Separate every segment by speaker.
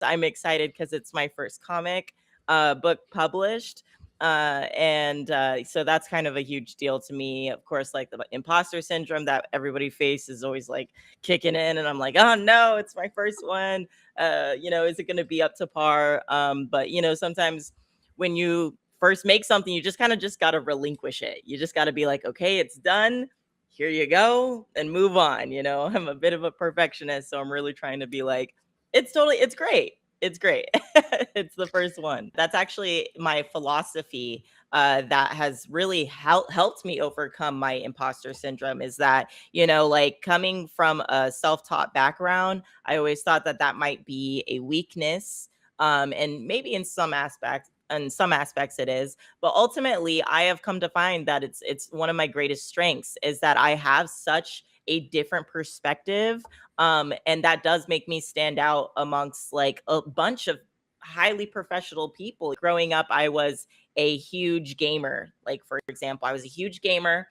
Speaker 1: I'm excited because it's my first comic book published. So that's kind of a huge deal to me. Of course, like the imposter syndrome that everybody faces is always like kicking in, and I'm like, oh no, it's my first one. Is it going to be up to par? But sometimes when you first make something, you just kind of just got to relinquish it. You just got to be like, okay, it's done. Here you go, and move on. I'm a bit of a perfectionist, so I'm really trying to be like, it's great. It's great. It's the first one. That's actually my philosophy that has really helped me overcome my imposter syndrome is that, like coming from a self-taught background, I always thought that that might be a weakness. And maybe in some aspects it is, but ultimately I have come to find that it's one of my greatest strengths is that I have such a different perspective, and that does make me stand out amongst like a bunch of highly professional people. Growing up, I was a huge gamer. Like, for example, I was a huge gamer,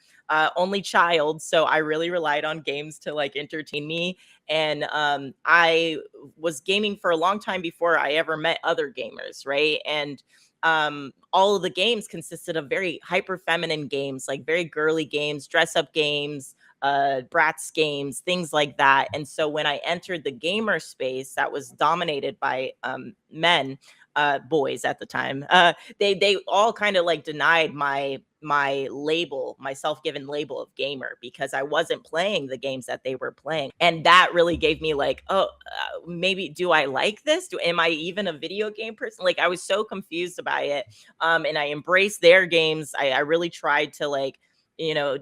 Speaker 1: only child. So I really relied on games to like entertain me. And I was gaming for a long time before I ever met other gamers, right? And all of the games consisted of very hyper feminine games, like very girly games, dress up games, Bratz games, things like that. And so when I entered the gamer space that was dominated by men, boys at the time, they all kind of like denied my label, my self-given label of gamer, because I wasn't playing the games that they were playing. And that really gave me like, oh, maybe do I like this? Am I even a video game person? Like I was so confused by it. And I embraced their games. I really tried to like,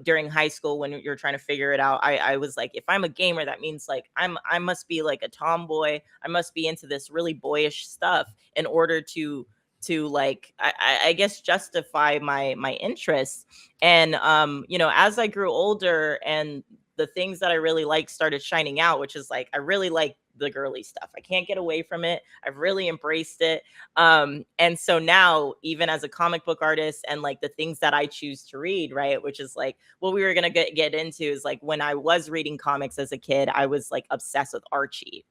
Speaker 1: during high school when you're trying to figure it out, I was like, if I'm a gamer, that means like I must be like a tomboy. I must be into this really boyish stuff in order to like I guess justify my interests. And as I grew older and the things that I really like started shining out, which is like I really like the girly stuff. I can't get away from it. I've really embraced it. And so now, even as a comic book artist and like the things that I choose to read, right, which is like what we were gonna get into is like when I was reading comics as a kid, I was like obsessed with Archie.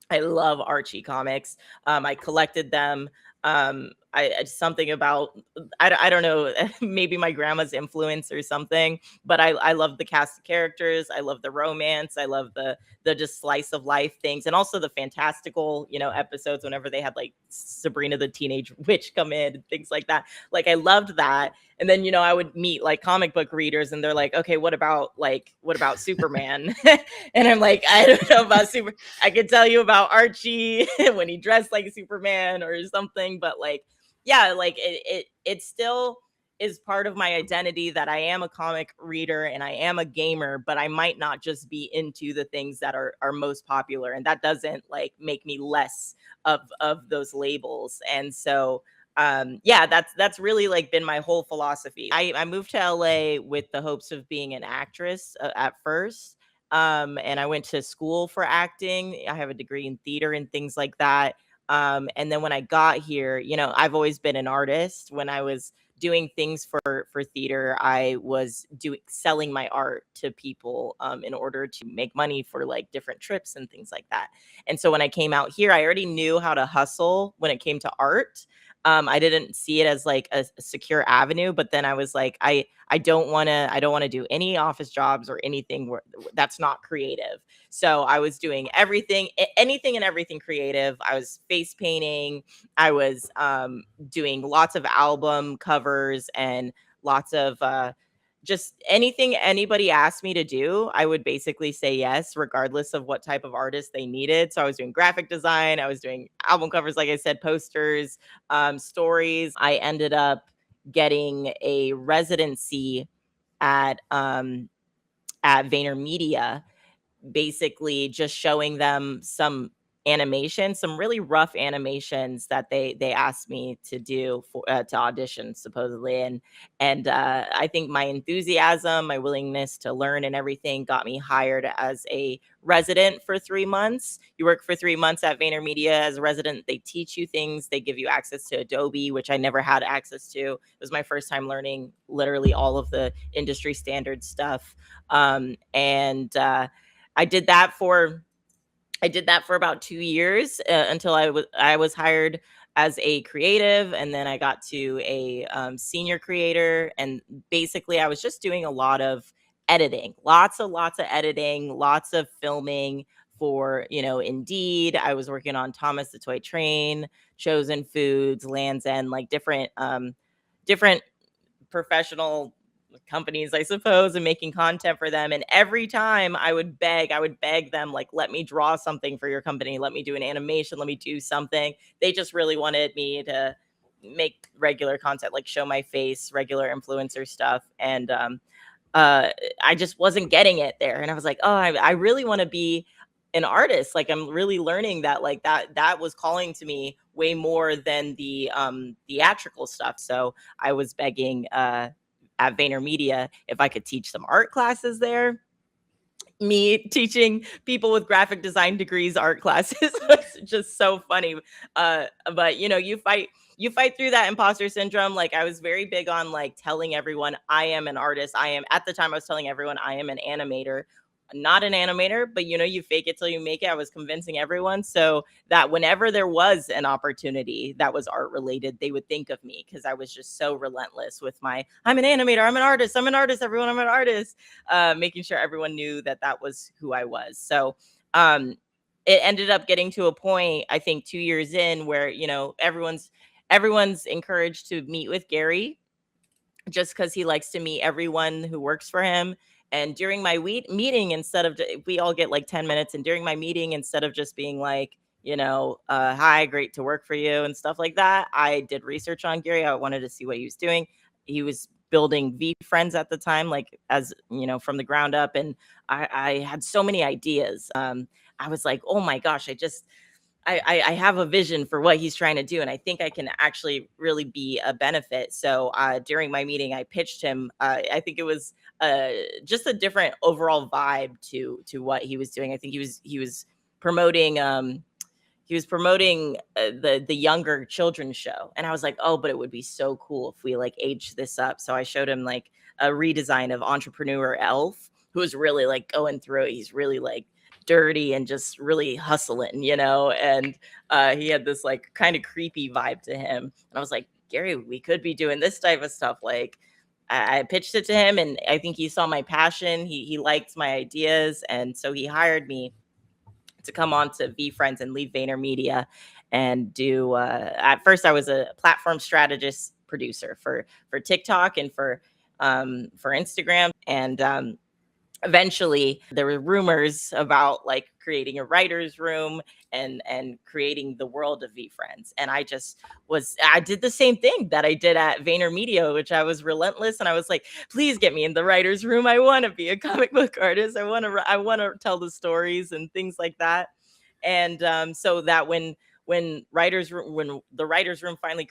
Speaker 1: I love Archie comics. I collected them. Something about I don't know, maybe my grandma's influence or something, but I love the cast of characters. I love the romance. I love the just slice of life things, and also the fantastical episodes whenever they had like Sabrina the Teenage Witch come in and things like that. Like I loved that. And then I would meet like comic book readers, and they're like, okay, what about Superman? And I'm like, I don't know about Super. I could tell you about Archie when he dressed like Superman or something, but like, yeah, like it still is part of my identity that I am a comic reader and I am a gamer, but I might not just be into the things that are most popular, and that doesn't like make me less of those labels. And so yeah, that's really like been my whole philosophy. I moved to LA with the hopes of being an actress at first, and I went to school for acting. I have a degree in theater and things like that. And then when I got here, I've always been an artist. When I was doing things for theater, I was doing selling my art to people in order to make money for like different trips and things like that. And so when I came out here, I already knew how to hustle when it came to art. I didn't see it as like a secure avenue, but then I was like, I don't want to do any office jobs or anything that's not creative. So I was doing anything and everything creative. I was face painting. I was doing lots of album covers and lots of just anything anybody asked me to do, I would basically say yes, regardless of what type of artist they needed. So I was doing graphic design, I was doing album covers, like I said, posters, stories. I ended up getting a residency at at VaynerMedia, basically just showing them some animation, some really rough animations that they asked me to do for to audition supposedly. And I think my enthusiasm, my willingness to learn and everything got me hired as a resident for 3 months. You work for 3 months at VaynerMedia as a resident. They teach you things. They give you access to Adobe, which I never had access to. It was my first time learning literally all of the industry standard stuff. And I did that for I did that for about 2 years, until I was hired as a creative, and then I got to a, senior creator, and basically I was just doing a lot of editing, lots of editing, lots of filming for, Indeed. I was working on Thomas the Toy Train, Chosen Foods, Land's End, like different professional companies, I suppose, and making content for them. And every time I would beg them, like, let me draw something for your company, let me do an animation, let me do something. They just really wanted me to make regular content, like show my face, regular influencer stuff. And uh, I just wasn't getting it there. And I was like, oh, I really want to be an artist. Like, I'm really learning that, like, that was calling to me way more than the theatrical stuff. So I was begging at VaynerMedia if I could teach some art classes there. Me teaching people with graphic design degrees art classes was just so funny. But you fight through that imposter syndrome. Like, I was very big on like telling everyone I am an artist. I am At the time I was telling everyone I am an animator, not an animator, but you fake it till you make it. I was convincing everyone so that whenever there was an opportunity that was art related, they would think of me, because I was just so relentless with my I'm an animator, I'm an artist, everyone, I'm an artist, making sure everyone knew that that was who I was. So um, it ended up getting to a point, I think 2 years in, where everyone's encouraged to meet with Gary, just because he likes to meet everyone who works for him. And during my meeting, we all get like 10 minutes. And during my meeting, instead of just being like, hi, great to work for you and stuff like that, I did research on Gary. I wanted to see what he was doing. He was building VeeFriends at the time, like, as from the ground up. And I had so many ideas. I was like, oh my gosh, I have a vision for what he's trying to do, and I think I can actually really be a benefit. So during my meeting, I pitched him. I think it was just a different overall vibe to what he was doing. I think he was promoting the younger children's show, and I was like, oh, but it would be so cool if we like age this up. So I showed him like a redesign of Entrepreneur Elf, who was really like going through it. He's really like dirty and just really hustling, and he had this like kind of creepy vibe to him. And I was like, Gary, we could be doing this type of stuff. Like, I pitched it to him, and I think he saw my passion. He liked my ideas, and so he hired me to come on to VeeFriends and leave VaynerMedia and do. At first, I was a platform strategist producer for TikTok and for Instagram, and eventually there were rumors about like creating a writer's room and creating the world of VeeFriends. And I did the same thing that I did at VaynerMedia, which I was relentless. And I was like, please get me in the writer's room. I want to be a comic book artist. I want to tell the stories and things like that. And so that when the writers room finally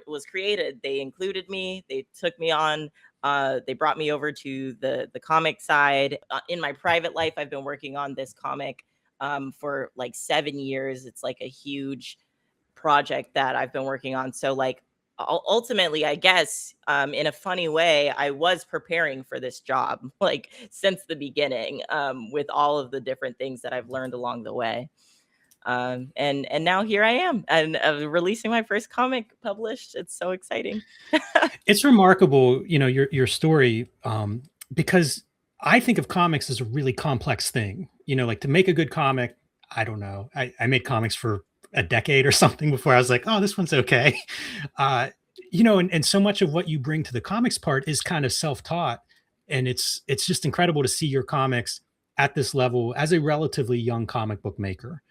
Speaker 1: was created, they included me. They took me on. They brought me over to the comic side. In my private life, I've been working on this comic for like 7 years. It's like a huge project that I've been working on. So like ultimately, I guess, in a funny way, I was preparing for this job like since the beginning, with all of the different things that I've learned along the way. And now here I am, and releasing my first comic published. It's so exciting.
Speaker 2: It's remarkable, your story, because I think of comics as a really complex thing. Like, to make a good comic, I don't know. I made comics for a decade or something before I was like, oh, this one's okay. And so much of what you bring to the comics part is kind of self-taught, and it's just incredible to see your comics at this level as a relatively young comic book maker.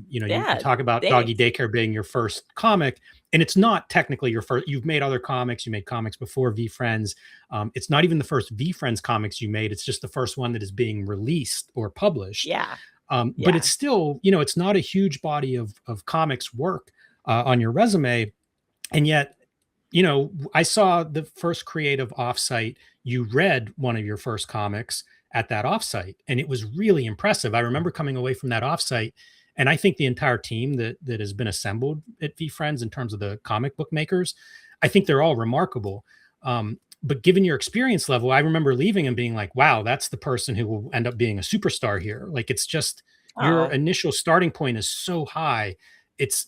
Speaker 2: You
Speaker 1: Yeah,
Speaker 2: talk about Doggy
Speaker 1: thanks.
Speaker 2: Daycare being your first comic, and it's not technically your first. You've made other comics. You made comics before VeeFriends. It's not even the first VeeFriends comics you made. It's just the first one that is being released or published.
Speaker 1: Yeah,
Speaker 2: But
Speaker 1: yeah.
Speaker 2: it's still, it's not a huge body of comics work on your resume. And yet, I saw the first creative offsite. You read one of your first comics at that offsite, and it was really impressive. I remember coming away from that offsite, and I think the entire team that has been assembled at VeeFriends in terms of the comic book makers, I think they're all remarkable. But given your experience level, I remember leaving and being like, wow, that's the person who will end up being a superstar here. Like, it's just, Your
Speaker 1: Oh,
Speaker 2: initial starting point is so high. It's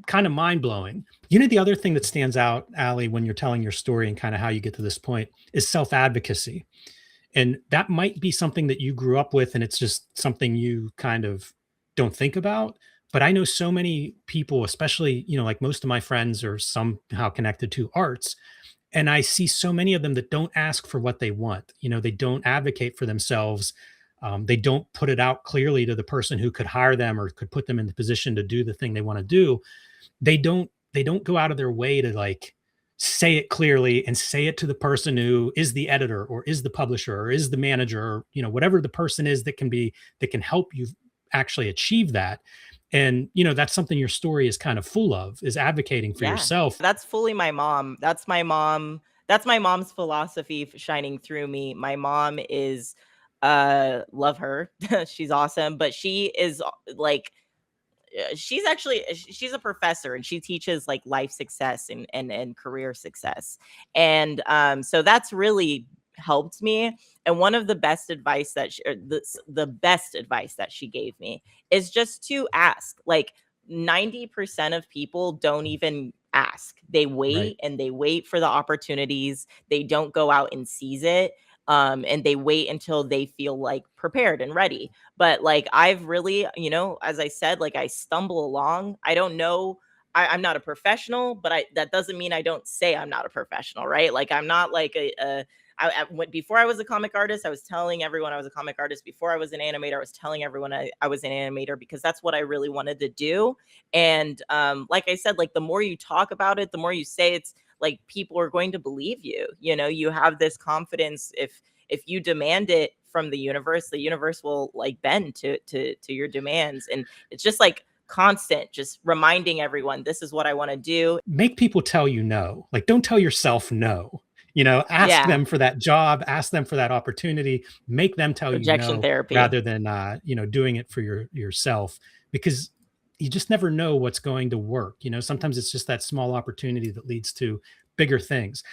Speaker 2: kind of mind blowing. You know, the other thing that stands out, Ali, when you're telling your story and kind of how you get to this point is self advocacy. And that might be something that you grew up with, and it's just something you kind of don't think about. But I know so many people, especially, like most of my friends are somehow connected to arts. And I see so many of them that don't ask for what they want. They don't advocate for themselves. They don't put it out clearly to the person who could hire them or could put them in the position to do the thing they want to do. They don't go out of their way to like say it clearly and say it to the person who is the editor or is the publisher or is the manager, or whatever the person is that can help you actually achieve that. And that's something your story is kind of full of, is advocating for
Speaker 1: yeah.
Speaker 2: yourself.
Speaker 1: That's fully my mom. That's my mom's philosophy shining through me. My mom is love her. She's awesome, but she is like she's actually she's a professor and she teaches like life success and career success. And so that's really helped me. And one of the best advice that the best advice that she gave me is just to ask. Like 90% of people don't even ask. They
Speaker 2: Right.
Speaker 1: wait and they wait for the opportunities. They don't go out and seize it. And they wait until they feel like prepared and ready. But like I've really, as I said, like I stumble along. I don't know. I'm not a professional, but that doesn't mean I don't say I'm not a professional, right? Like I'm not like before I was a comic artist, I was telling everyone I was a comic artist. Before I was an animator, I was telling everyone I was an animator because that's what I really wanted to do. And like I said, like the more you talk about it, the more you say it's like people are going to believe you. You have this confidence. If you demand it from the universe will like bend to your demands. And it's just like constant, just reminding everyone this is what I want to do.
Speaker 2: Make people tell you no. Like, don't tell yourself no. Ask
Speaker 1: Yeah,
Speaker 2: them for that job, ask them for that opportunity, make them tell you
Speaker 1: rejection
Speaker 2: no
Speaker 1: therapy.
Speaker 2: rather than doing it for yourself, because you just never know what's going to work. Sometimes it's just that small opportunity that leads to bigger things.